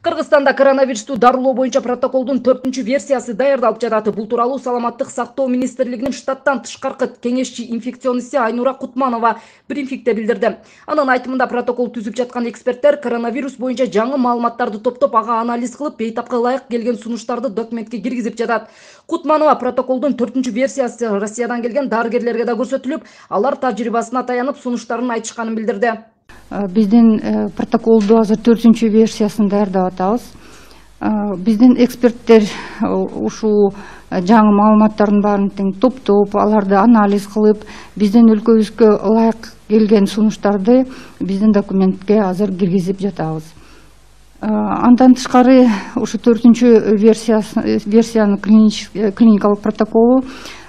Кыргызстанда коронавирусту дарылоо боюнча протоколдун 4-версиясы даярдалып жатат. Бул тууралуу Саламаттык сактоо министрлигинин штаттан тышкаркы кеңешчи инфекционисти Айнура Кутманова брифингде билдирди. Анын айтымында протокол түзүп жаткан эксперттер коронавирус боюнча жаңы маалыматтарды топтоп, ага анализ кылып, бейтапка ылайык келген сунуштарды документке киргизип жатат. Кутманова протоколдун 4-версиясы Россиядан келген дарыгерлерге да көрсөтүлүп, алар тажрыйбасына таянып сунуштарын айтышканын билдирди. Биздин протоколду азыр 4-версиясын даярдап атабыз. Биздин эксперттер ушул жаңы маалыматтардын баарын тең топтоп, аларды анализ кылып, биздин өлкөбүзгө ылайык келген сунуштарды биздин документке азыр киргизип жатабыз. Андан тышкары ушу 4-версиянын клиникалык протоколу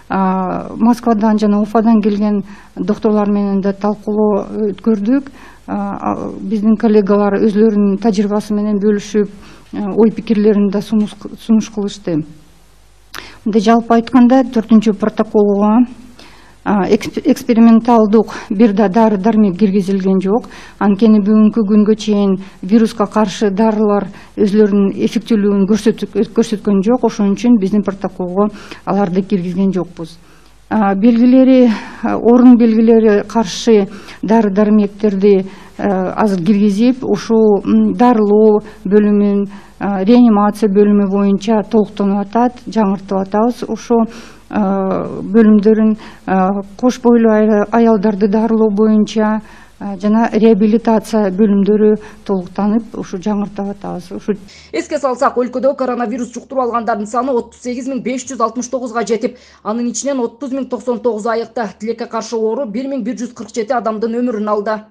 Москвадан жана Уфадан келген докторлор менен да талкуулоо өткөрдүк. Биздин коллегалар өзлөрүнүн тажрыйбасы менен бөлүшүп, ой пикирлерин да сунуш кылышты. Мындай жалпы айтканда 4-протоколго эксперименталдык бир да дары дармек киргизилген жок. Анткени бүгүнкү күнгө чейин вируска каршы дарылар өзлөрүнүн эффектүүлүгүн көрсөткөн жок. Ошон үчүн биздин протоколго аларды киргизген жокпуз. Белгилери, орун белгилери каршы дары дармектерди азыр киргизип, ушул дарылоо бөлүмүн, реанимация бөлүмү боюнча толуктонуп атат, жаңыртып атабыз. Ошол бөлүмдөрүн кош бойлуу аялдарды дарылоо боюнча жана реабилитация бөлүмдөрү толуктанып, ушу жаңыртып атабыз. Эске салсак, өлкөдө коронавирус жуктуруп алгандардын саны 38.569 жетип, анын ичинен 30.099 айыкты. Тилекке каршы оору 1.147 адамдын өмүрүн алды.